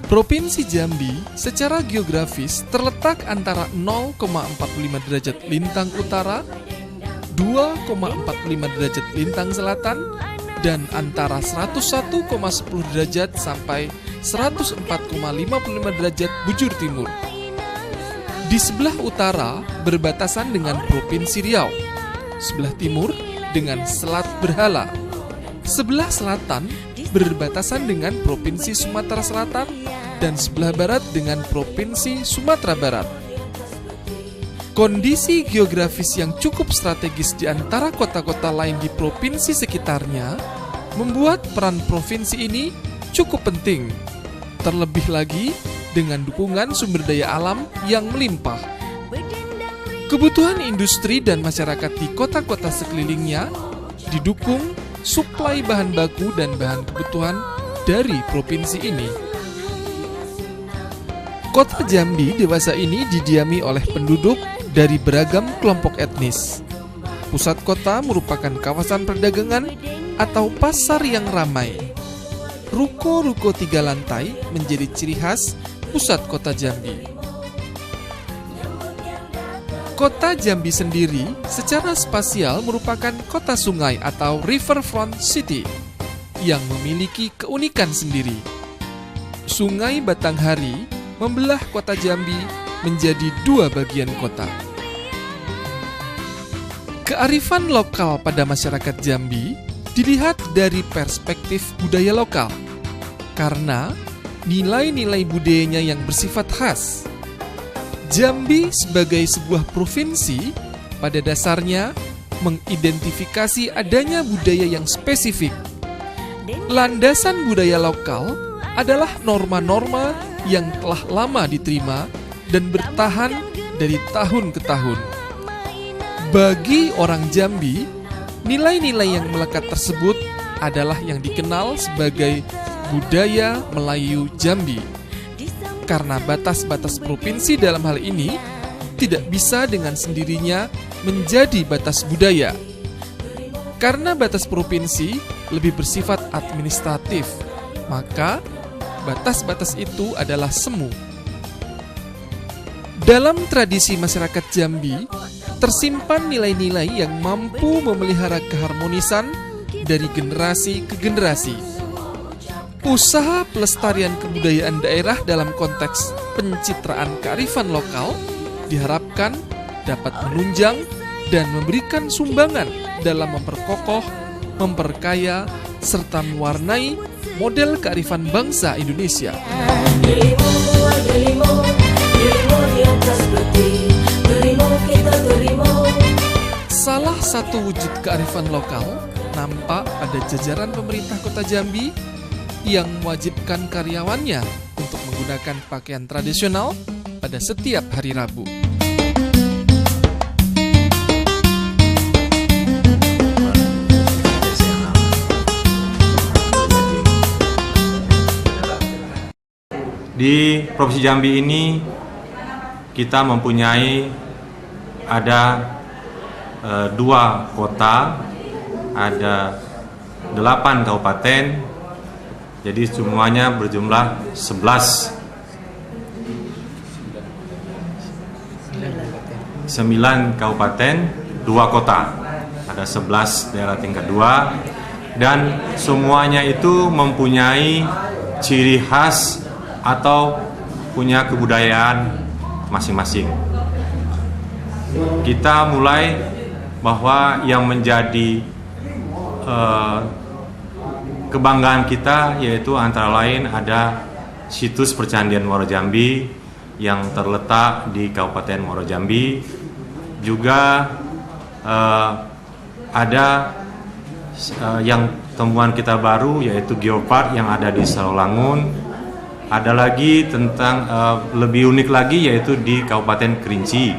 Provinsi Jambi secara geografis terletak antara 0,45 derajat lintang utara, 2,45 derajat lintang selatan, dan antara 101,10 derajat sampai 104,55 derajat bujur timur. Di sebelah utara berbatasan dengan Provinsi Riau, sebelah timur dengan Selat Berhala, sebelah selatan berbatasan dengan Provinsi Sumatera Selatan, dan sebelah barat dengan Provinsi Sumatera Barat. Kondisi geografis yang cukup strategis di antara kota-kota lain di provinsi sekitarnya membuat peran provinsi ini cukup penting, terlebih lagi dengan dukungan sumber daya alam yang melimpah. Kebutuhan industri dan masyarakat di kota-kota sekelilingnya didukung suplai bahan baku dan bahan kebutuhan dari provinsi ini. Kota Jambi dewasa ini didiami oleh penduduk dari beragam kelompok etnis. Pusat kota merupakan kawasan perdagangan atau pasar yang ramai. Ruko-ruko 3 lantai menjadi ciri khas pusat kota Jambi. Kota Jambi sendiri secara spasial merupakan kota sungai atau riverfront city yang memiliki keunikan sendiri. Sungai Batanghari membelah kota Jambi menjadi 2 bagian kota. Kearifan lokal pada masyarakat Jambi dilihat dari perspektif budaya lokal, karena nilai-nilai budayanya yang bersifat khas. Jambi sebagai sebuah provinsi pada dasarnya mengidentifikasi adanya budaya yang spesifik. Landasan budaya lokal adalah norma-norma yang telah lama diterima dan bertahan dari tahun ke tahun. Bagi orang Jambi, nilai-nilai yang melekat tersebut adalah yang dikenal sebagai budaya Melayu Jambi. Karena batas-batas provinsi dalam hal ini tidak bisa dengan sendirinya menjadi batas budaya. Karena batas provinsi lebih bersifat administratif, maka batas-batas itu adalah semu. Dalam tradisi masyarakat Jambi, tersimpan nilai-nilai yang mampu memelihara keharmonisan dari generasi ke generasi. Usaha pelestarian kebudayaan daerah dalam konteks pencitraan kearifan lokal diharapkan dapat menunjang dan memberikan sumbangan dalam memperkokoh, memperkaya, serta mewarnai model kearifan bangsa Indonesia. Salah satu wujud kearifan lokal nampak pada jajaran pemerintah Kota Jambi yang mewajibkan karyawannya untuk menggunakan pakaian tradisional pada setiap hari Rabu. Di Provinsi Jambi ini kita mempunyai ada 2 kota, ada 8 kabupaten, jadi semuanya berjumlah 11. 9 kabupaten, 2 kota, ada 11 daerah tingkat 2, dan semuanya itu mempunyai ciri khas atau punya kebudayaan masing-masing. Kita mulai bahwa yang menjadi kebanggaan kita yaitu antara lain ada situs Percandian Muaro Jambi yang terletak di Kabupaten Muaro Jambi. Juga ada yang temuan kita baru yaitu geopark yang ada di Sarolangun. Ada lagi tentang lebih unik lagi yaitu di Kabupaten Kerinci.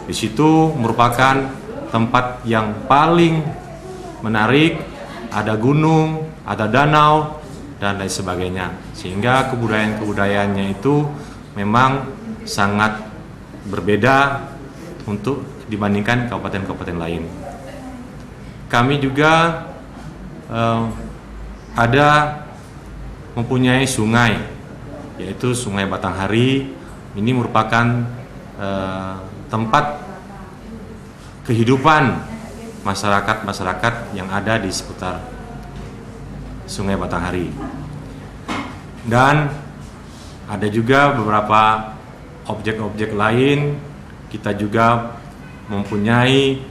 Di situ merupakan tempat yang paling menarik, ada gunung, ada danau, dan lain sebagainya. Sehingga kebudayaan-kebudayaannya itu memang sangat berbeda untuk dibandingkan kabupaten-kabupaten lain. Kami juga ada mempunyai sungai yaitu Sungai Batanghari. Ini merupakan tempat kehidupan masyarakat yang ada di seputar Sungai Batanghari. Dan ada juga beberapa objek-objek lain. Kita juga mempunyai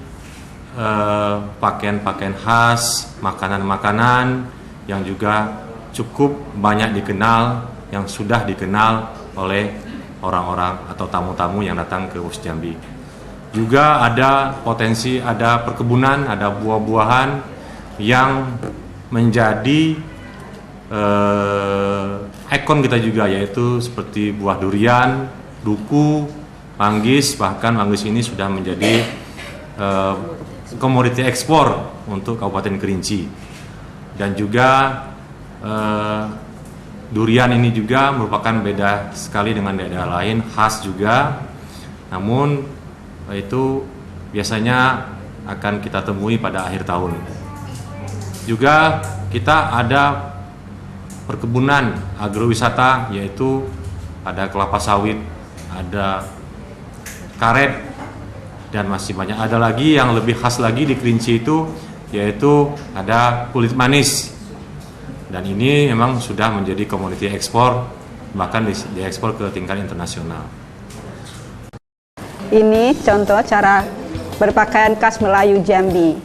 pakaian-pakaian khas, makanan-makanan yang juga cukup banyak dikenal, yang sudah dikenal oleh orang-orang atau tamu-tamu yang datang ke Wus Jambi. Juga ada potensi, ada perkebunan, ada buah-buahan yang menjadi ikon kita juga, yaitu seperti buah durian, duku, manggis. Bahkan manggis ini sudah menjadi komoditi ekspor untuk Kabupaten Kerinci. Dan juga durian ini juga merupakan beda sekali dengan daerah lain, khas juga. Namun itu biasanya akan kita temui pada akhir tahun. Juga kita ada perkebunan agrowisata, yaitu ada kelapa sawit, ada karet, dan masih banyak. Ada lagi yang lebih khas lagi di Kerinci itu, yaitu ada kulit manis. Dan ini memang sudah menjadi komoditi ekspor, bahkan diekspor ke tingkat internasional. Ini contoh cara berpakaian khas Melayu Jambi.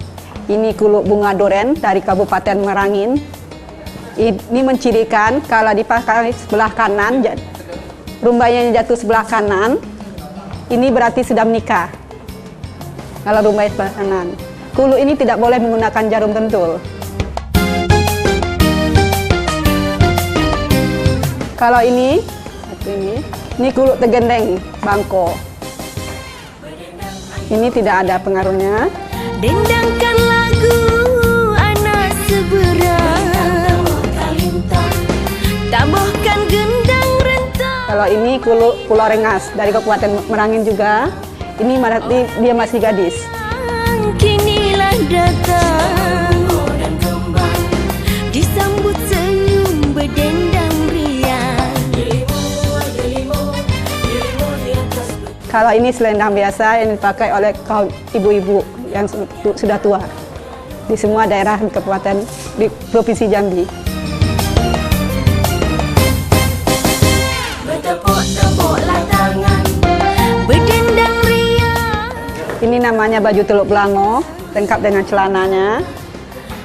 Ini kuluk bunga duren dari Kabupaten Merangin. Ini mencirikan kalau dipakai sebelah kanan, rumbanya jatuh sebelah kanan, ini berarti sudah menikah. Kalau rumbai sebelah kanan. Kuluk ini tidak boleh menggunakan jarum pentul. Kalau ini kuluk tegendeng bangko. Ini tidak ada pengaruhnya. Dendangkan lagu anak seberang, tambahkan gendang rentang. Kalau ini kuluk Pulau Rengas dari Kabupaten Merangin juga. Ini berarti dia masih gadis. Kinilah datang disambut senyum berdendang riang. Kalau ini selendang biasa yang dipakai oleh kaum ibu-ibu yang sudah tua di semua daerah di kabupaten di Provinsi Jambi. Bertepuk-tepuklah tangan, berdendang riang. Ini namanya baju teluk belango, lengkap dengan celananya.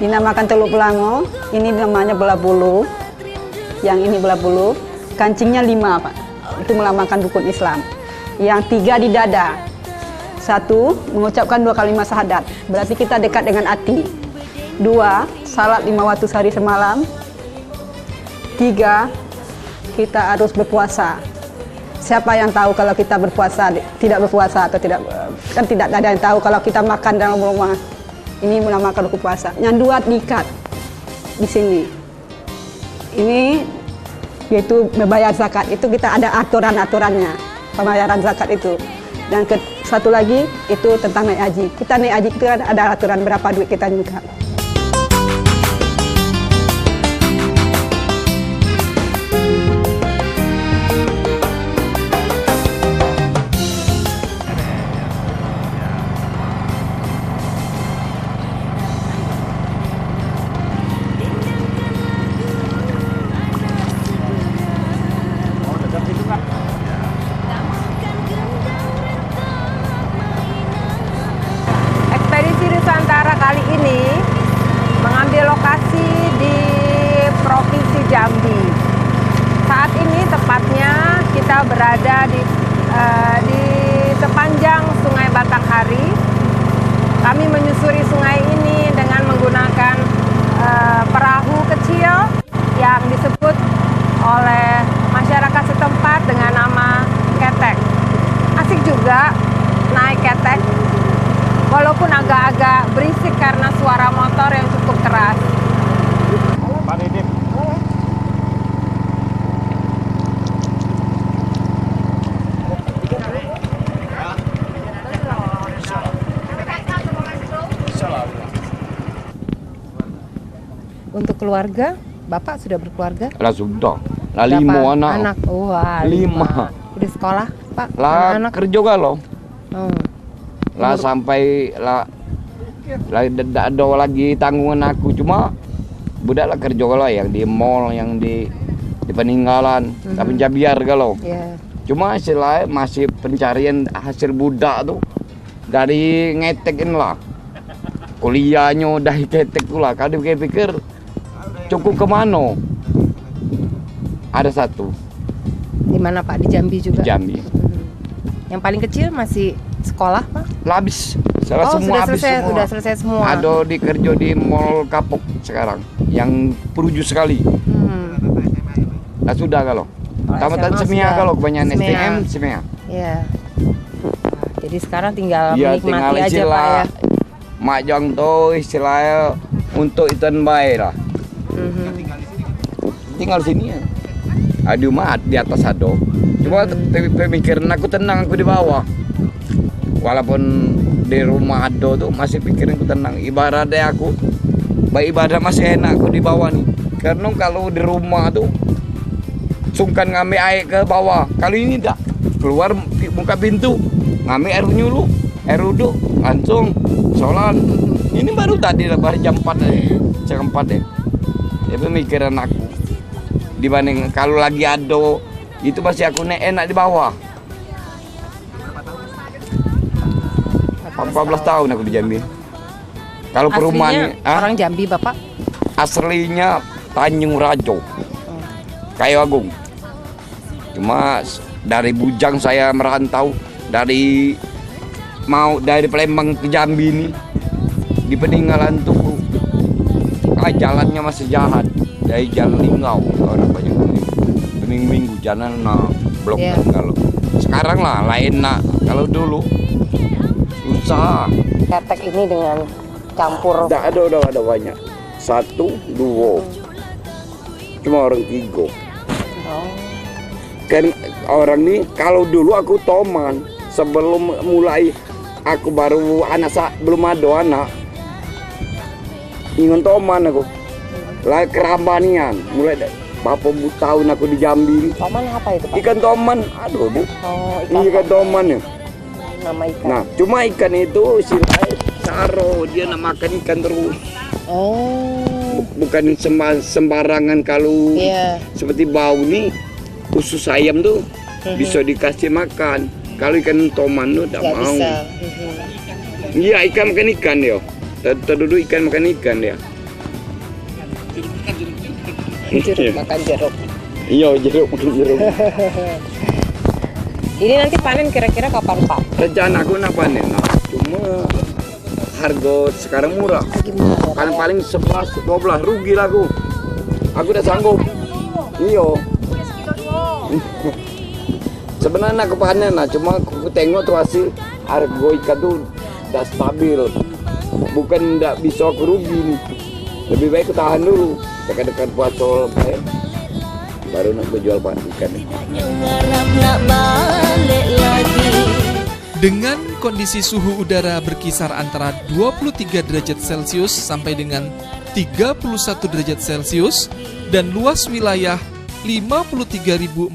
Dinamakan teluk belango. Ini namanya belah bulu. Yang ini belah bulu. Kancingnya 5, Pak. Itu melambangkan rukun Islam. Yang 3 di dada. 1, mengucapkan 2 kalimat syahadat. Berarti kita dekat dengan hati. 2, salat 5 waktu sehari semalam. 3, kita harus berpuasa. Siapa yang tahu kalau kita berpuasa, tidak berpuasa atau tidak, kan tidak ada yang tahu kalau kita makan dalam rumah. Ini menamakan rukun puasa. Yang 2 diikat di sini. Ini yaitu membayar zakat. Itu kita ada aturan-aturannya. Pembayaran zakat itu. Dan satu lagi itu tentang naik haji. Kita naik haji itu ada aturan berapa duit kita juga. Kali ini mengambil lokasi di Provinsi Jambi. Saat ini tepatnya kita berada di sepanjang Sungai Batanghari. Kami menyusuri sungai ini dengan menggunakan perahu kecil yang disebut oleh masyarakat setempat dengan nama ketek. Asik juga naik ketek. Walaupun agak-agak berisik karena suara motor yang cukup keras. Untuk keluarga, Bapak sudah berkeluarga? Lah sudah, Berapa 5 anak. Wah, 5. Udah sekolah, Pak? Lah Anak-anak? kerja kalau. Oh. Lah sampai lah tidak ada lagi tanggungan aku, cuma budak lah kerja kalau yang di mall, yang di peninggalan, tapi jabiar kalau. Ya. Cuma istilahnya masih pencarian hasil budak tuh dari ngetekin lah. Kuliahnya udah ketek tuh lah. Kalau pikir cukup kemana? Ada satu Di mana, Pak? Di Jambi juga? di Jambi. Yang paling kecil masih sekolah, Pak? Habis. Salah Oh, semua habis semua. sudah selesai semua. Ada di kerja di Mall Kapuk sekarang yang peruju sekali. Nah sudah kalau. Tamatan SMA semia sudah. kalau kebanyakan Semia. STM semia. Iya. Wah, jadi sekarang tinggal Ya menikmati tinggal aja, Pak, istilah ya. mak jong tuh istilahnya untuk ikan baik lah. Tinggal sini ya. Di rumah di atas ada. Cuma pemikiran aku tenang, aku di bawah. Walaupun di rumah ada tuh masih pikiran aku tenang. Ibaratnya aku ibadah masih enak aku di bawah nih. Karena kalau di rumah tuh sungkan ngambil air ke bawah. Kali ini tak keluar buka pintu ngambil air nyulu, air uduk langsung sholat. Ini baru tadi baru jam 4 jam 4 ya. Ya pemikiran aku dibanding kalau lagi ada itu pasti aku enak di bawah. 14 tahun aku di Jambi. Kalau perumahan orang Jambi, Bapak? aslinya Tanjung Rajo, Kayu Agung. Cuma dari bujang saya merantau dari Palembang ke Jambi ini di peninggalan tuh jalannya masih jahat dari jalan Linggau orang banyak minggu jalan blok kalau sekarang lah lain kalau dulu susah. Ketek ini dengan campur. Tidak ada banyak 1, 2 cuma orang 3. Kan orang nih kalau dulu aku toman sebelum mulai aku baru belum ada anak ingin toman aku lah kerambanian mulai berapa tahun aku di Jambi. Toman apa itu, Pak? Ikan toman, aduh bu. Oh, Ini ikan toman ya. Nama ikan. Nah cuma ikan itu silai saro dia nak makan ikan terus. Oh. Bukan sembarangan kalau seperti bau nih usus ayam tuh bisa dikasih makan. Kalau ikan toman tuh tidak mau. Iya ikan makan ikan dia. Terduduk ikan makan ikan dia. Jeruk makan jeruk. Iya jeruk makan jeruk. Ini nanti panen kira-kira kapan, Pak? Rencana aku nak panen, cuma harga sekarang murah. Paling 11-12 rugi lah aku. Aku udah sanggup. Iya. Sebenarnya aku panen lah, cuma aku tengok tuh hasil harga ikan tuh udah stabil. Bukan tidak bisa aku rugi nih. Lebih baik aku tahan dulu. Dekat-dekat puasa baru nak berjual ikan. Dengan kondisi suhu udara berkisar antara 23 derajat Celcius sampai dengan 31 derajat Celcius dan luas wilayah 53.435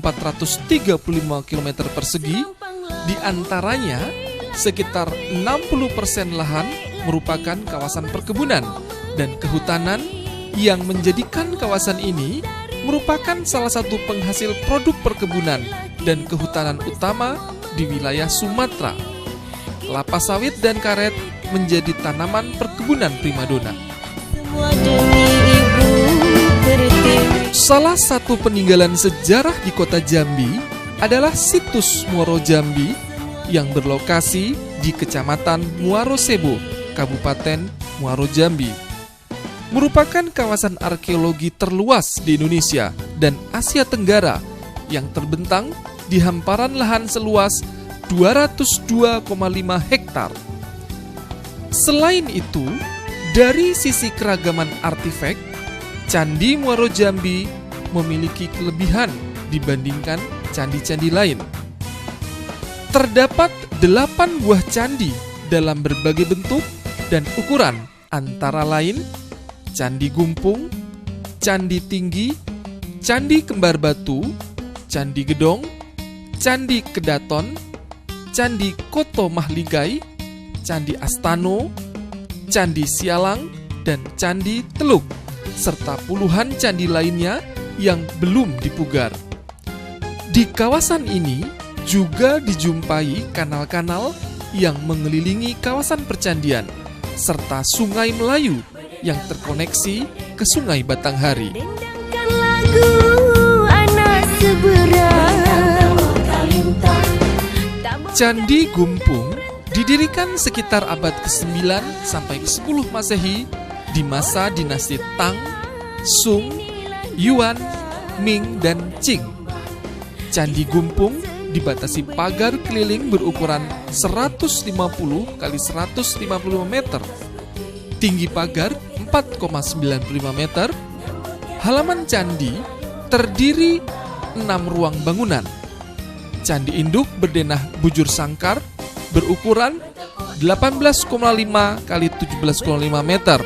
km persegi, di antaranya sekitar 60% lahan merupakan kawasan perkebunan dan kehutanan yang menjadikan kawasan ini merupakan salah satu penghasil produk perkebunan dan kehutanan utama di wilayah Sumatera. Kelapa sawit dan karet menjadi tanaman perkebunan primadona. Salah satu peninggalan sejarah di kota Jambi adalah situs Muaro Jambi yang berlokasi di Kecamatan Muaro Sebo, Kabupaten Muaro Jambi. Merupakan kawasan arkeologi terluas di Indonesia dan Asia Tenggara yang terbentang di hamparan lahan seluas 202,5 hektar. Selain itu, dari sisi keragaman artefak, Candi Muaro Jambi memiliki kelebihan dibandingkan candi-candi lain. Terdapat 8 buah candi dalam berbagai bentuk dan ukuran, antara lain Candi Gumpung, Candi Tinggi, Candi Kembar Batu, Candi Gedong, Candi Kedaton, Candi Koto Mahligai, Candi Astano, Candi Sialang, dan Candi Teluk, serta puluhan candi lainnya yang belum dipugar. Di kawasan ini juga dijumpai kanal-kanal yang mengelilingi kawasan percandian, serta Sungai Melayu yang terkoneksi ke Sungai Batanghari. Dendangkan lagu anak seberang. Candi Gumpung didirikan sekitar abad ke-9 sampai ke-10 Masehi di masa dinasti Tang, Sung, Yuan, Ming, dan Qing. Candi Gumpung dibatasi pagar keliling berukuran 150 kali 155 meter, tinggi pagar 4,95 meter. Halaman candi terdiri 6 ruang bangunan. Candi induk berdenah bujur sangkar berukuran 18,5 kali 17,5 meter.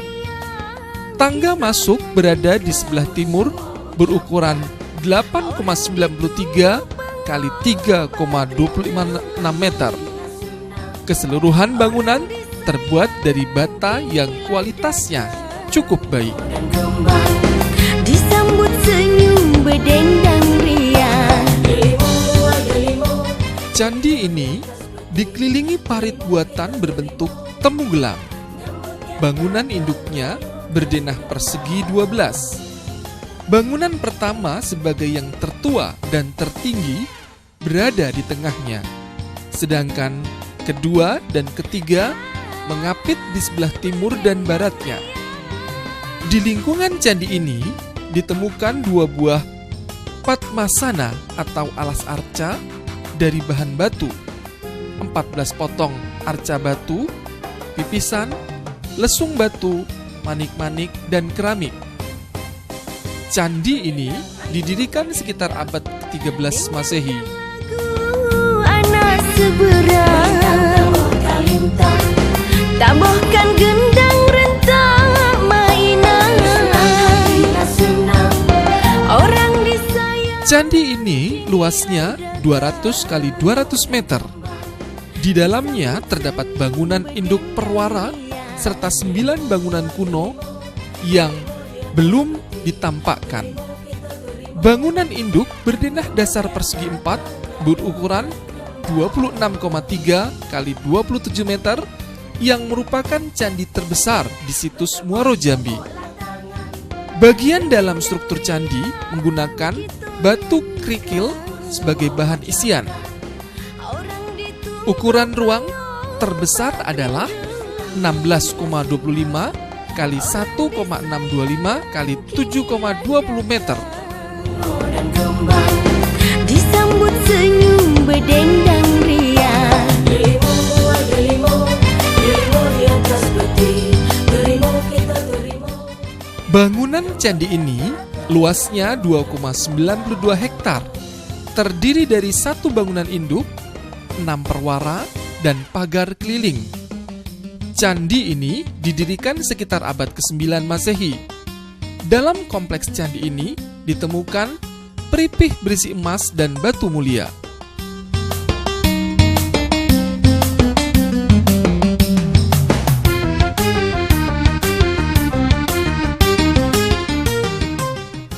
Tangga masuk berada di sebelah timur berukuran 8,93 kali 3,26 meter. Keseluruhan bangunan terbuat dari bata yang kualitasnya cukup baik. Disambut senyum berdendang riang. Candi ini dikelilingi parit buatan berbentuk temu gelang. Bangunan induknya berdenah persegi 12. Bangunan pertama sebagai yang tertua dan tertinggi berada di tengahnya, sedangkan kedua dan ketiga mengapit di sebelah timur dan baratnya. Di lingkungan candi ini ditemukan 2 buah padmasana atau alas arca dari bahan batu, 14 potong arca batu, pipisan, lesung batu, manik-manik, dan keramik. Candi ini didirikan sekitar abad ke-13 Masehi. Anak seberang, tabohkan gendang rentak mainan. Orang disayang. Candi ini luasnya 200 kali 200 meter. Di dalamnya terdapat bangunan induk perwara serta 9 bangunan kuno yang belum ditampakkan. Bangunan induk berdenah dasar persegi 4 berukuran 26,3 kali 27 meter yang merupakan candi terbesar di situs Muaro Jambi. Bagian dalam struktur candi menggunakan batu kerikil sebagai bahan isian. Ukuran ruang terbesar adalah 16,25 kali 1,625 kali 7,20 meter. Disambut senyum berdendang riang. Bangunan candi ini luasnya 2,92 hektar. Terdiri dari 1 bangunan induk, 6 perwara, dan pagar keliling. Candi ini didirikan sekitar abad ke-9 Masehi. Dalam kompleks candi ini ditemukan peripih berisi emas dan batu mulia.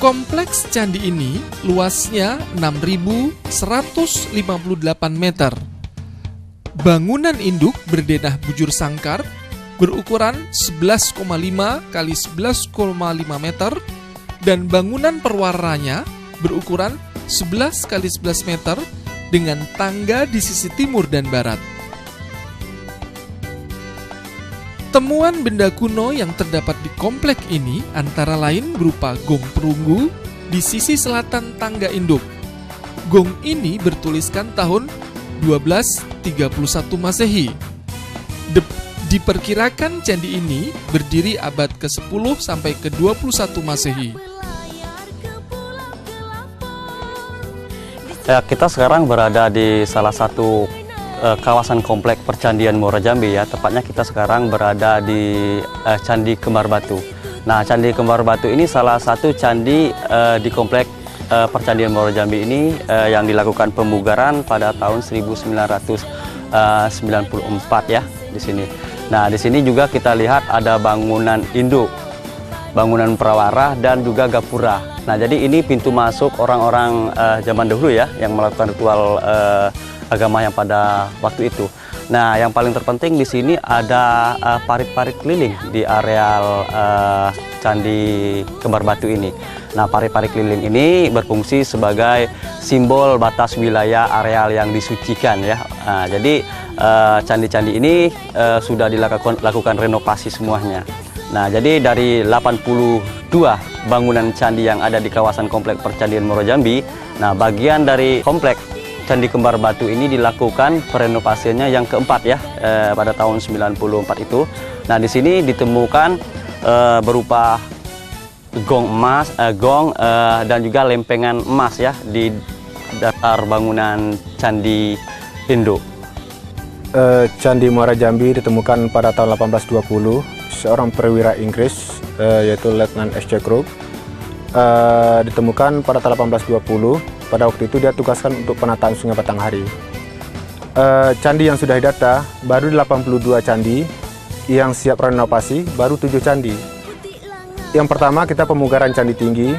Kompleks candi ini luasnya 6.158 meter. Bangunan induk berdenah bujur sangkar berukuran 11,5 kali 11,5 meter dan bangunan perwaranya berukuran 11 kali 11 meter dengan tangga di sisi timur dan barat. Temuan benda kuno yang terdapat di komplek ini antara lain berupa gong perunggu di sisi selatan tangga induk. Gong ini bertuliskan tahun 1231 Masehi. Diperkirakan candi ini berdiri abad ke-10 sampai ke-21 Masehi. Ya, kita sekarang berada di salah satu kawasan komplek percandian Muaro Jambi ya. Tepatnya kita sekarang berada di Candi Kembar Batu. Nah, Candi Kembar Batu ini salah satu candi di komplek Percandian Muara Jambi ini yang dilakukan pemugaran pada tahun 1994 ya di sini. Nah, di sini juga kita lihat ada bangunan induk, bangunan prawara dan juga gapura. Nah, jadi ini pintu masuk orang-orang zaman dahulu ya yang melakukan ritual agama yang pada waktu itu. Nah, yang paling terpenting di sini ada parit-parit keliling di areal Candi Kembar Batu ini. Nah, parit-parit keliling ini berfungsi sebagai simbol batas wilayah areal yang disucikan ya. Nah, jadi candi-candi ini sudah dilakukan renovasi semuanya. Nah, jadi dari 82 bangunan candi yang ada di kawasan Komplek Percandian Muara Jambi, nah bagian dari Komplek Candi Kembar Batu ini dilakukan renovasinya yang keempat ya pada tahun 94 itu. Nah, di sini ditemukan berupa gong emas, dan juga lempengan emas ya di dasar bangunan Candi Induk. Candi Muara Jambi ditemukan pada tahun 1820. Seorang perwira Inggris yaitu Letnan S.C. Crook ditemukan pada tahun 1820. Pada waktu itu dia tugaskan untuk penataan Sungai Batanghari. Candi yang sudah didata baru 82 candi, yang siap renovasi baru 7 candi. Yang pertama kita pemugaran Candi Tinggi,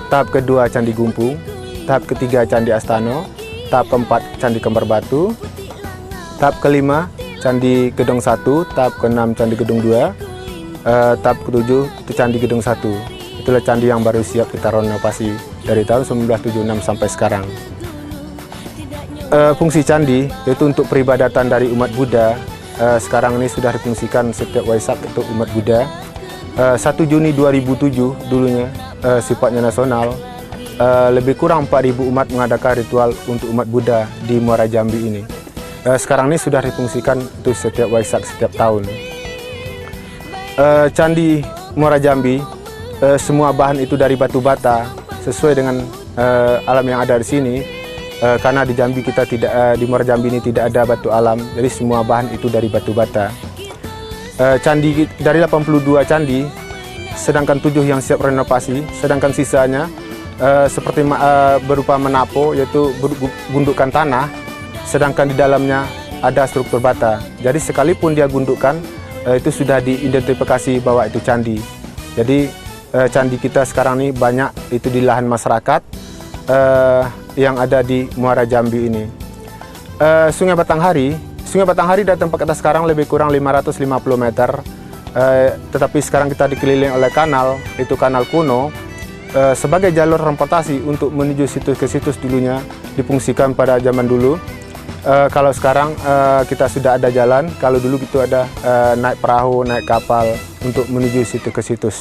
tahap kedua Candi Gumpung, tahap ketiga Candi Astano, tahap keempat Candi Kembar Batu, tahap kelima Candi Gedong 1, tahap keenam Candi Gedong 2, tahap ketujuh itu Candi Gedong 1. Itulah candi yang baru siap kita renovasi dari tahun 1976 sampai sekarang. Fungsi candi yaitu untuk peribadatan dari umat Buddha. Sekarang ini sudah difungsikan setiap Waisak untuk umat Buddha. 1 Juni 2007 dulunya sifatnya nasional. Lebih kurang 4.000 umat mengadakan ritual untuk umat Buddha di Muara Jambi ini. Sekarang ini sudah difungsikan itu setiap Waisak setiap tahun. Candi Muara Jambi semua bahan itu dari batu bata sesuai dengan alam yang ada di sini. Karena di Jambi kita di Muara Jambi ini tidak ada batu alam, jadi semua bahan itu dari batu bata. Candi dari 82 candi, sedangkan 7 yang siap renovasi, sedangkan sisanya seperti berupa menapo, yaitu gundukan tanah, sedangkan di dalamnya ada struktur bata. Jadi sekalipun dia gundukan, itu sudah diidentifikasi bahwa itu candi. Jadi candi kita sekarang ini banyak itu di lahan masyarakat yang ada di Muara Jambi ini. Sungai Batanghari dari tempat kita sekarang lebih kurang 550 meter, tetapi sekarang kita dikelilingi oleh kanal, itu kanal kuno, sebagai jalur transportasi untuk menuju situs ke situs dulunya difungsikan pada zaman dulu. Kalau sekarang kita sudah ada jalan, kalau dulu itu ada naik perahu, naik kapal untuk menuju situs ke situs.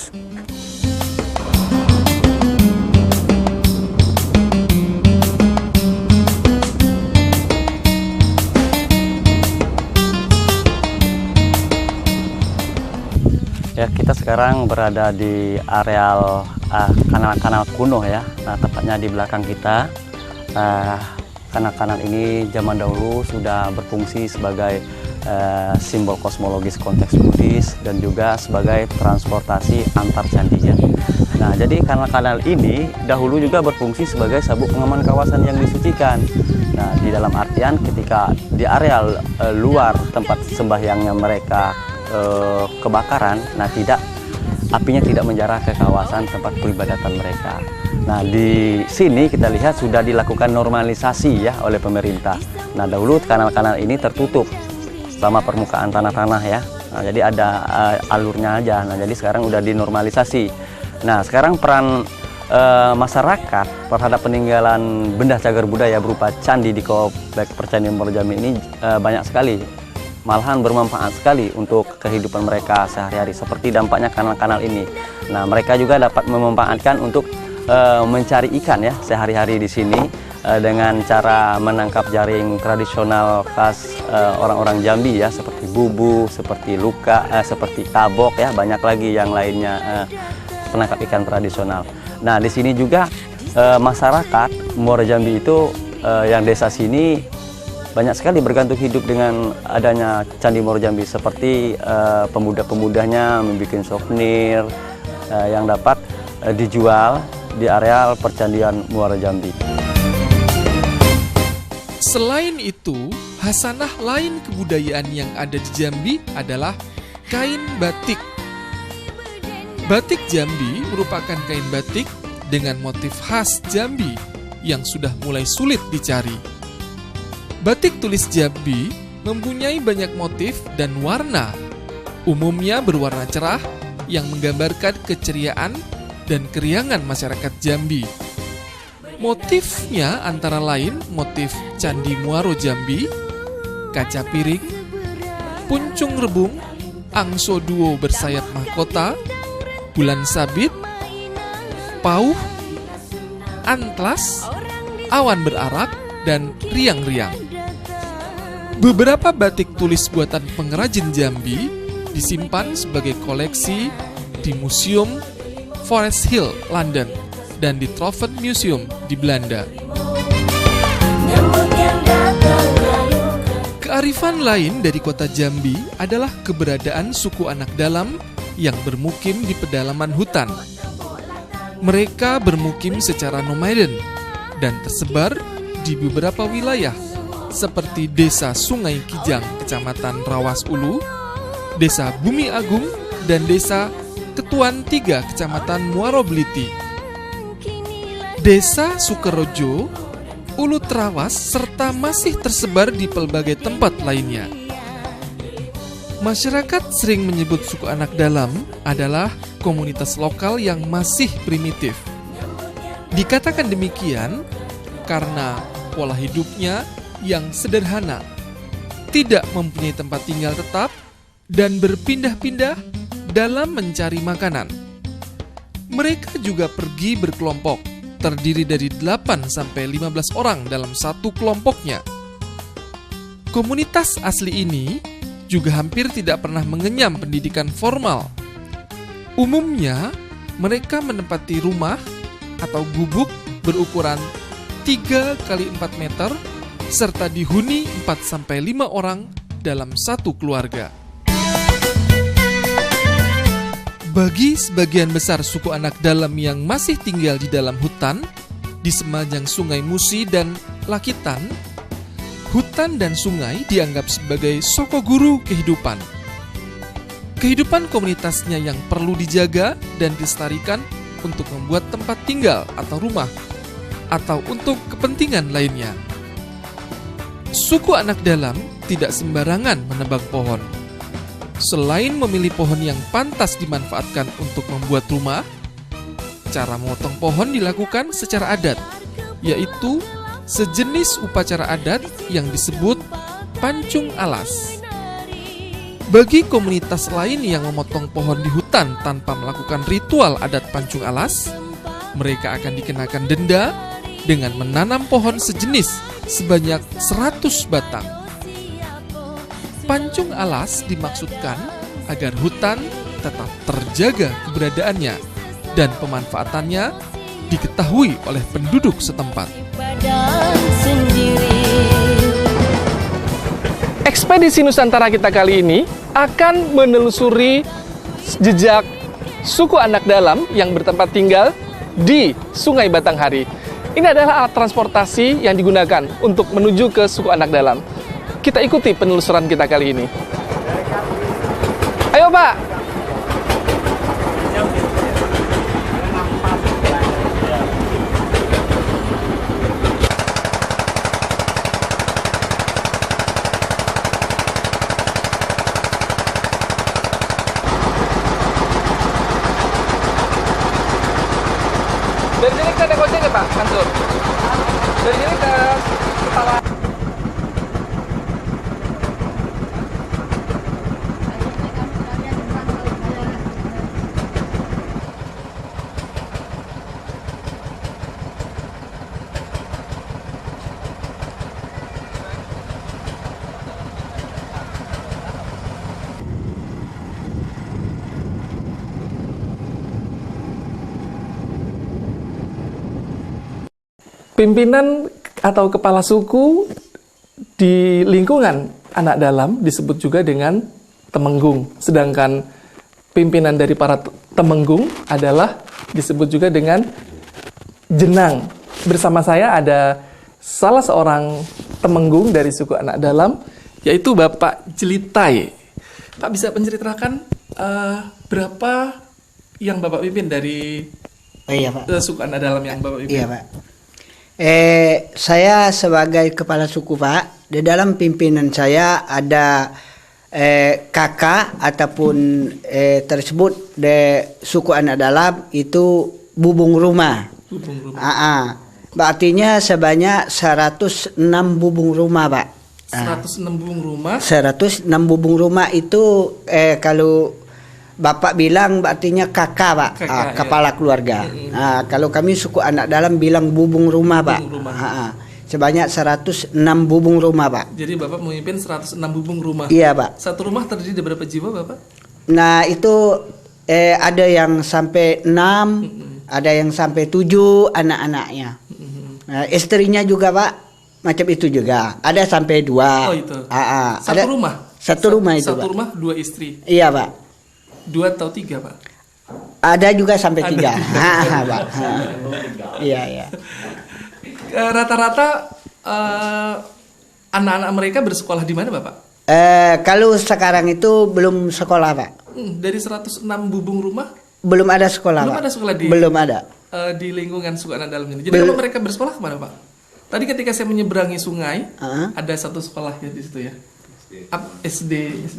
Ya, kita sekarang berada di areal kanal-kanal kuno ya. Nah, tepatnya di belakang kita. Kanal-kanal ini zaman dahulu sudah berfungsi sebagai simbol kosmologis konteks Buddhis dan juga sebagai transportasi antar candi ya. Nah, jadi kanal-kanal ini dahulu juga berfungsi sebagai sabuk pengaman kawasan yang disucikan. Nah, di dalam artian ketika di areal luar tempat sembahyangnya mereka kebakaran, nah apinya tidak menjarah ke kawasan tempat peribadatan mereka. Nah, di sini kita lihat sudah dilakukan normalisasi ya oleh pemerintah. Nah, dahulu kanal-kanal ini tertutup sama permukaan tanah-tanah ya. Nah, jadi ada alurnya aja. Nah, jadi sekarang udah dinormalisasi. Nah, sekarang peran masyarakat terhadap peninggalan benda cagar budaya berupa candi di Komplek Percandian Muara Jambi ini banyak sekali. Malahan bermanfaat sekali untuk kehidupan mereka sehari-hari, seperti dampaknya kanal-kanal ini. Nah, mereka juga dapat memanfaatkan untuk mencari ikan ya sehari-hari di sini dengan cara menangkap jaring tradisional khas orang-orang Jambi ya, seperti bubu, seperti luka, seperti kabok ya, banyak lagi yang lainnya penangkap ikan tradisional. Nah, di sini juga masyarakat Muara Jambi itu yang desa sini banyak sekali bergantung hidup dengan adanya Candi Muara Jambi, seperti pemuda-pemudanya membuat souvenir yang dapat dijual di areal Percandian Muara Jambi. Selain itu, hasanah lain kebudayaan yang ada di Jambi adalah kain batik. Batik Jambi merupakan kain batik dengan motif khas Jambi yang sudah mulai sulit dicari. Batik tulis Jambi mempunyai banyak motif dan warna. Umumnya berwarna cerah yang menggambarkan keceriaan dan keriangan masyarakat Jambi. Motifnya antara lain motif Candi Muaro Jambi, kaca piring, puncung rebung, angso duo bersayap mahkota, bulan sabit, pauh, antlas, awan berarak, dan riang-riang. Beberapa batik tulis buatan pengrajin Jambi disimpan sebagai koleksi di Museum Forest Hill, London, dan di Troven Museum di Belanda. Kearifan lain dari kota Jambi adalah keberadaan suku anak dalam yang bermukim di pedalaman hutan. Mereka bermukim secara nomaden dan tersebar di beberapa wilayah seperti Desa Sungai Kijang, Kecamatan Rawas Ulu, Desa Bumi Agung, dan Desa Ketuan 3, Kecamatan Muaro Beliti. Desa Sukerojo, Ulu Trawas, serta masih tersebar di pelbagai tempat lainnya. Masyarakat sering menyebut suku anak dalam adalah komunitas lokal yang masih primitif. Dikatakan demikian karena pola hidupnya yang sederhana, tidak mempunyai tempat tinggal tetap, dan berpindah-pindah dalam mencari makanan. Mereka juga pergi berkelompok, terdiri dari 8-15 orang dalam satu kelompoknya. Komunitas asli ini juga hampir tidak pernah mengenyam pendidikan formal. Umumnya, mereka menempati rumah atau gubuk berukuran 3 x 4 meter serta dihuni 4-5 orang dalam satu keluarga. Bagi sebagian besar suku anak dalam yang masih tinggal di dalam hutan, di sepanjang Sungai Musi dan Lakitan, hutan dan sungai dianggap sebagai soko guru kehidupan. Kehidupan komunitasnya yang perlu dijaga dan dilestarikan untuk membuat tempat tinggal atau rumah, atau untuk kepentingan lainnya. Suku anak dalam tidak sembarangan menebang pohon. Selain memilih pohon yang pantas dimanfaatkan untuk membuat rumah, cara memotong pohon dilakukan secara adat, yaitu sejenis upacara adat yang disebut pancung alas. Bagi komunitas lain yang memotong pohon di hutan tanpa melakukan ritual adat pancung alas, mereka akan dikenakan denda dengan menanam pohon sejenis sebanyak 100 batang. Pancung alas dimaksudkan agar hutan tetap terjaga keberadaannya dan pemanfaatannya diketahui oleh penduduk setempat. Ekspedisi Nusantara kita kali ini akan menelusuri jejak suku anak dalam yang bertempat tinggal di Sungai Batanghari. Ini adalah alat transportasi yang digunakan untuk menuju ke suku anak dalam. Kita ikuti penelusuran kita kali ini. Ayo, Pak. Dari sini kita naik ojek ya, Pak, kantor. Dari sini ke kepala. Pimpinan atau kepala suku di lingkungan anak dalam disebut juga dengan temenggung. Sedangkan pimpinan dari para temenggung adalah disebut juga dengan Jenang. Bersama saya ada salah seorang temenggung dari suku Anak Dalam, yaitu Bapak Jelitai. Pak bisa menceritakan berapa yang Bapak pimpin dari iya, Pak. Suku Anak Dalam yang Bapak pimpin? Iya, Pak. Saya sebagai kepala suku, Pak, di dalam pimpinan saya ada kakak ataupun tersebut di suku Anak Dalam itu bubung rumah. Bubung rumah. Artinya sebanyak 106 bubung rumah, Pak. 106 bubung rumah. 106 bubung rumah itu kalau Bapak bilang artinya kakak, Pak. Kepala keluarga. Kalau kami suku Anak Dalam bilang bubung rumah, Pak. Sebanyak 106 bubung rumah, Pak. Jadi Bapak memimpin 106 bubung rumah. Iya, Pak. Satu rumah terdiri dari berapa jiwa, Bapak? Nah, itu ada yang sampai 6, ada yang sampai 7 anak-anaknya. Nah, istrinya juga, Pak, macam itu juga. Ada sampai 2. Oh, itu. Satu Ada rumah? Satu rumah itu, Satu Pak. rumah 2 istri? Iya, Pak. 2 atau 3, Pak? Ada juga sampai 3. Pak. Iya, iya. Rata-rata anak-anak mereka bersekolah di mana, Bapak? Kalau sekarang itu belum sekolah, Pak. Dari 106 bubung rumah? Belum ada sekolah, Belum Pak. ada sekolah Belum ada. Di lingkungan suku Anak Dalam ini. Jadi kalau mereka bersekolah kemana, Pak? Tadi ketika saya menyeberangi sungai, ada satu sekolah ya di situ ya. SD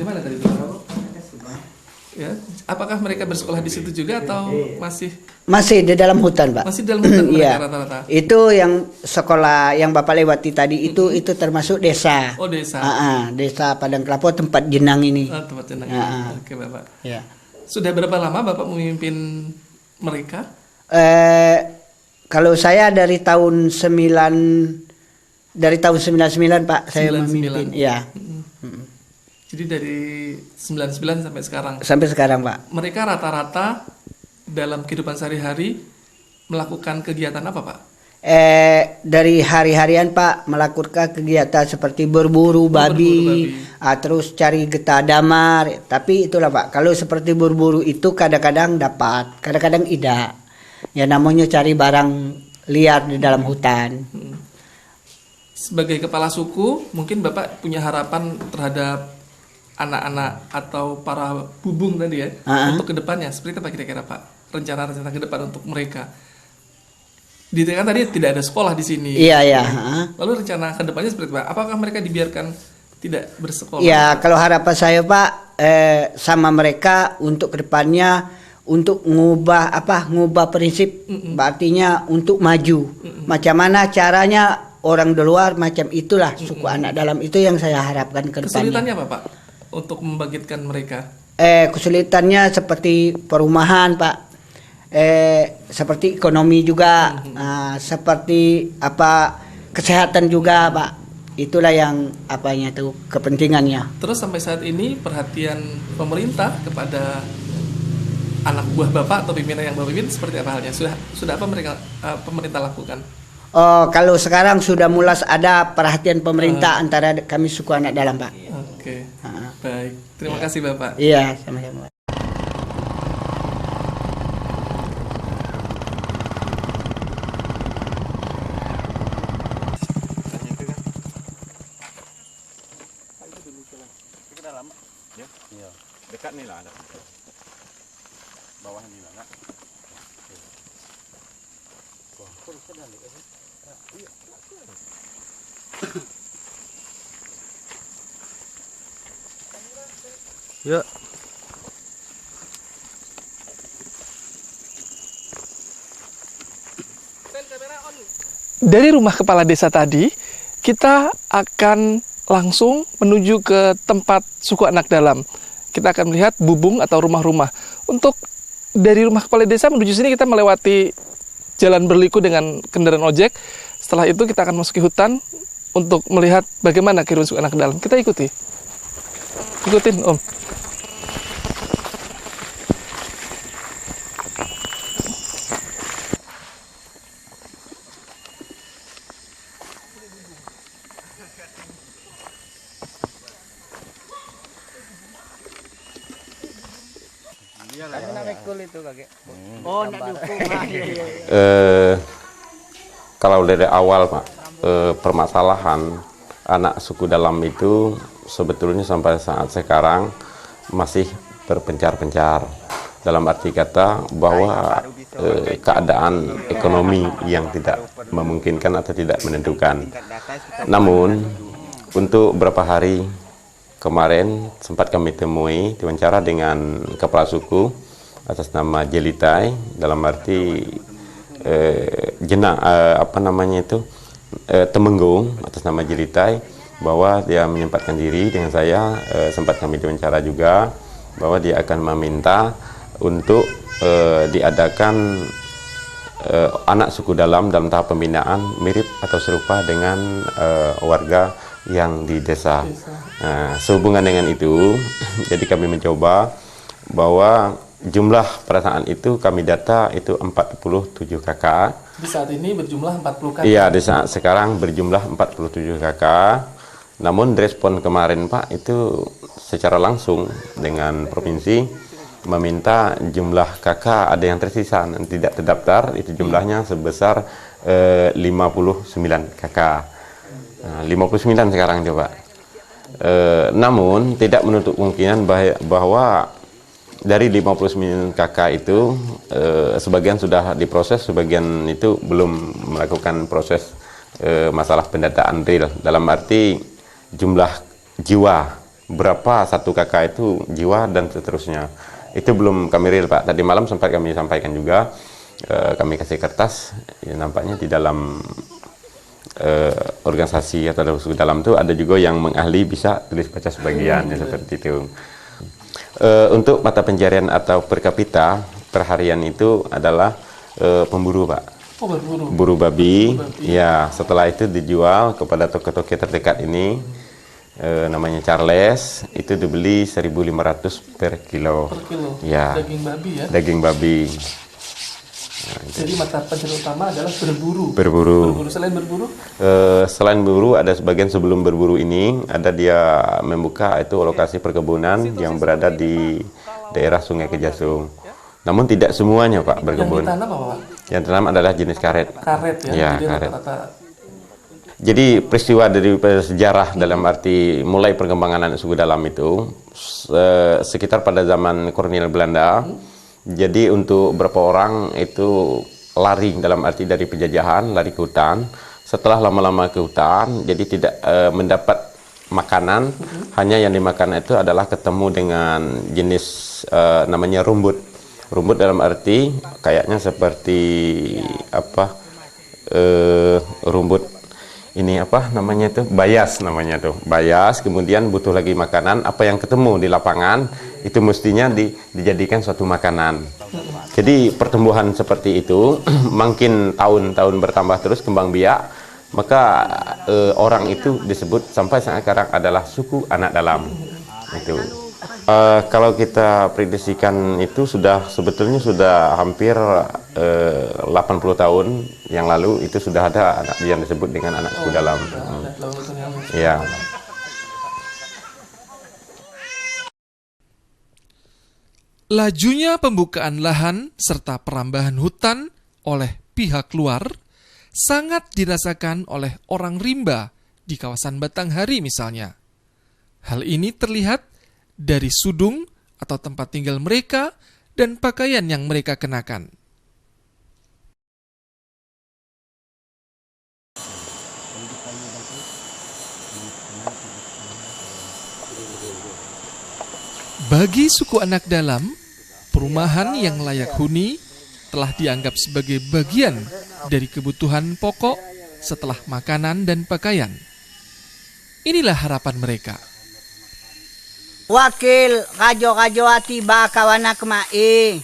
mana tadi itu? Ya, apakah mereka bersekolah di situ juga atau masih di dalam hutan, Pak? Masih di dalam hutan mereka Iya. rata-rata. Itu yang sekolah yang Bapak lewati tadi itu termasuk desa. Oh, desa. Desa Padang Kelapa tempat jenang ini. Tempat jenang. Oke, Bapak. Ya. Sudah berapa lama Bapak memimpin mereka? Kalau saya dari tahun 99, Pak, saya 99. memimpin. Iya. Jadi dari 99 sampai sekarang. Sampai sekarang, Pak. Mereka rata-rata dalam kehidupan sehari-hari melakukan kegiatan apa, Pak? Dari hari-harian, Pak, melakukan kegiatan seperti berburu babi, terus cari getah damar. Tapi itulah, Pak, kalau seperti berburu itu kadang-kadang dapat, kadang-kadang tidak. Ya namanya cari barang liar di dalam hutan. Sebagai kepala suku, mungkin Bapak punya harapan terhadap anak-anak atau para bubung tadi ya, untuk kedepannya seperti apa kira-kira, Pak? Rencana-rencana ke depan untuk mereka. Dikatakan tadi tidak ada sekolah di sini. Iya, iya. Lalu rencana ke depannya seperti apa? Apakah mereka dibiarkan tidak bersekolah? Ya, kalau harapan saya, Pak, sama mereka untuk kedepannya untuk ngubah prinsip, artinya untuk maju. Macam mana caranya orang di luar macam itulah suku Anak Dalam itu yang saya harapkan ke depannya. Kesulitannya apa, Pak, untuk membangkitkan mereka? Kesulitannya seperti perumahan, Pak. Seperti ekonomi juga, seperti kesehatan juga, Pak. Itulah yang tuh kepentingannya. Terus sampai saat ini perhatian pemerintah kepada anak buah Bapak atau pimpinan yang Bapak pimpin seperti apa halnya? Sudah apa mereka pemerintah lakukan? Oh, kalau sekarang sudah mulai ada perhatian pemerintah antara kami suku Anak Dalam, Pak. Oke. Baik. Terima kasih, Bapak. Iya, sama-sama. Dekat nih lah ada. Bawah ini lah. Ya. Dari rumah kepala desa tadi, kita akan langsung menuju ke tempat suku Anak Dalam. Kita akan melihat bubung atau rumah-rumah. Untuk dari rumah kepala desa menuju sini kita melewati jalan berliku dengan kendaraan ojek. Setelah itu kita akan masuki hutan untuk melihat bagaimana kehidupan suku Anak Dalam. Kita ikutin, Om. Oh, nak dukung. kalau dari awal Pak, permasalahan anak suku dalam itu sebetulnya sampai saat sekarang masih berpencar-pencar. Dalam arti kata bahwa keadaan ekonomi yang tidak memungkinkan atau tidak menentukan. Namun untuk beberapa hari kemarin sempat kami temui diwawancara dengan kepala suku atas nama Jelitai, dalam arti Temenggung atas nama Jelitai, bahwa dia menyempatkan diri dengan saya. Sempat kami diwawancara juga bahwa dia akan meminta untuk diadakan anak suku dalam tahap pembinaan mirip atau serupa dengan warga yang di desa. Nah, sehubungan dengan itu, jadi kami mencoba bahwa jumlah pada saat itu kami data itu 47 kakak. Di saat ini berjumlah 40 kakak. Iya, di saat sekarang berjumlah 47 kakak. Namun respon kemarin Pak itu secara langsung dengan provinsi meminta jumlah kakak ada yang tersisa dan tidak terdaftar, itu jumlahnya sebesar 59 kakak. Nah, 59 sekarang coba. Namun tidak menutup kemungkinan bahwa dari 59 kakak itu sebagian sudah diproses, sebagian itu belum melakukan proses masalah pendataan real, dalam arti jumlah jiwa berapa satu kakak itu jiwa dan seterusnya. Itu belum kami real Pak. Tadi malam sempat kami sampaikan juga, kami kasih kertas, ya, nampaknya di dalam organisasi atau suku dalam itu ada juga yang mengahli bisa tulis baca sebagian, ya, seperti itu. Untuk mata pencarian atau per kapita perharian itu adalah pemburu Pak. Oh, berburu. Buru babi. Ya, setelah itu dijual kepada toko-toko terdekat ini. Namanya Charles, itu dibeli 1.500 per kilo. Per kilo. Ya. Daging babi ya. Daging babi. Nah, jadi mata pencarian utama adalah berburu. Berburu. Selain berburu? Selain berburu, ada sebagian sebelum berburu ini ada dia membuka itu lokasi perkebunan yang berada di daerah Sungai Kejasung. Namun tidak semuanya Pak berkebun. Yang ditanam apa Pak? Yang ditanam adalah jenis karet. Karet ya. Ya, jadi karet. rata-rata. Jadi peristiwa dari sejarah dalam arti mulai perkembangan anak suku dalam itu sekitar pada zaman kolonial Belanda. Jadi untuk beberapa orang itu lari dalam arti dari penjajahan, lari ke hutan. Setelah lama-lama ke hutan, jadi tidak mendapat makanan. Hanya yang dimakan itu adalah ketemu dengan jenis namanya rumput. Rumput dalam arti kayaknya seperti apa? Rumput ini apa namanya itu, bayas namanya tuh, bayas. Kemudian butuh lagi makanan, apa yang ketemu di lapangan itu mestinya dijadikan suatu makanan. Jadi pertumbuhan seperti itu makin tahun-tahun bertambah terus kembang biak, maka orang itu disebut sampai sekarang adalah suku anak dalam. Itu kalau kita prediksikan itu sebetulnya sudah hampir 80 tahun yang lalu itu sudah ada anak yang disebut dengan anak suku dalam. Ya. Lajunya pembukaan lahan serta perambahan hutan oleh pihak luar sangat dirasakan oleh orang rimba di kawasan Batanghari misalnya. Hal ini terlihat dari sudung atau tempat tinggal mereka dan pakaian yang mereka kenakan. Bagi suku anak dalam, perumahan yang layak huni telah dianggap sebagai bagian dari kebutuhan pokok setelah makanan dan pakaian. Inilah harapan mereka. Wakil kajo-kajo ati bakawana kemai.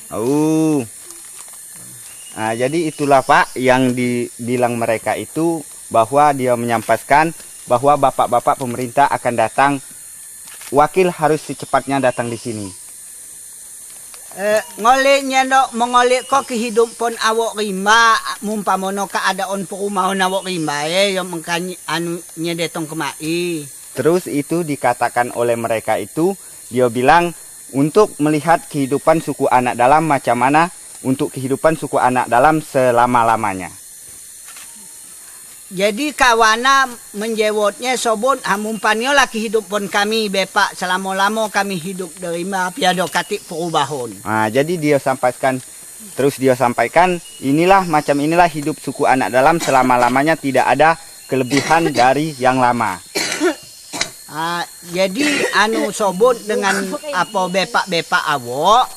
Nah, jadi itulah Pak yang dibilang mereka itu, bahwa dia menyampaikan bahwa bapak-bapak pemerintah akan datang. Wakil harus secepatnya datang di sini. Ngoli nyendo mengoli ko kehidupan awak rimba mumpamono keadaan perumahan awak rimba yang mengkanyi anu nyedetong kemai. Terus itu dikatakan oleh mereka itu, dia bilang untuk melihat kehidupan suku anak dalam macam mana untuk kehidupan suku anak dalam selama-lamanya. Jadi kawana menjawabnya sobon hamumpanyo laki hidup pun kami bepak selama-lama kami hidup dari piado katik perubahan. Nah, jadi dia sampaikan inilah hidup suku anak dalam selama-lamanya tidak ada kelebihan dari yang lama. Jadi sobon dengan apa bepak awak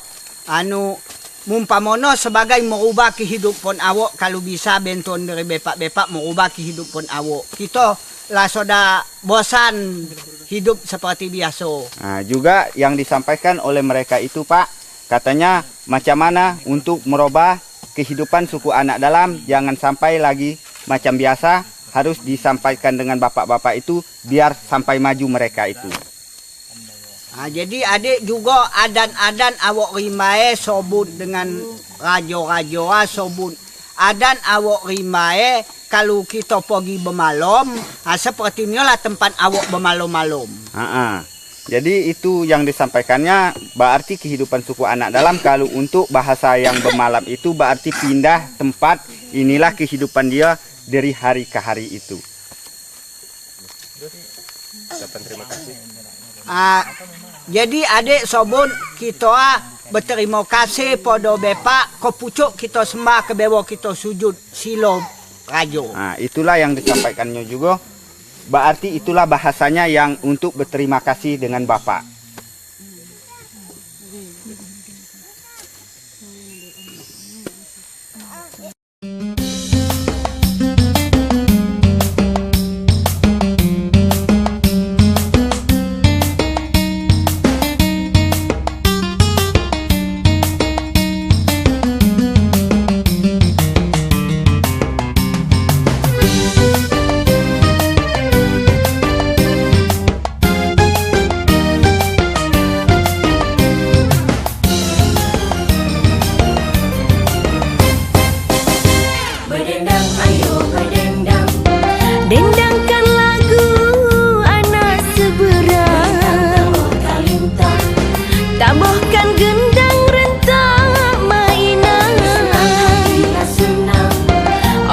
mumpamono sebagai merubah kehidupan awak kalau bisa benton dari bepak merubah kehidupan awak. Kita lah sudah bosan hidup seperti biasa. Nah, juga yang disampaikan oleh mereka itu Pak, katanya macam mana untuk merubah kehidupan suku anak dalam, jangan sampai lagi macam biasa, harus disampaikan dengan bapak-bapak itu biar sampai maju mereka itu. Jadi adik juga adan-adan awak rimae sobut dengan rajo-rajoa sobut. Adan awak rimae kalau kita pergi bermalam, seperti inilah tempat awak bermalam-malam. Jadi itu yang disampaikannya berarti kehidupan suku anak dalam kalau untuk bahasa yang bermalam itu berarti pindah tempat, inilah kehidupan dia dari hari ke hari itu. Terima kasih. Jadi adik sobun kita berterima kasih pada bepak ko pucuk kita sembah ke bawah kita sujud silo rajo. Nah, itulah yang disampaikannya juga. Berarti itulah bahasanya yang untuk berterima kasih dengan bapak. Dendangkan lagu anak seberang, tambahkan gendang.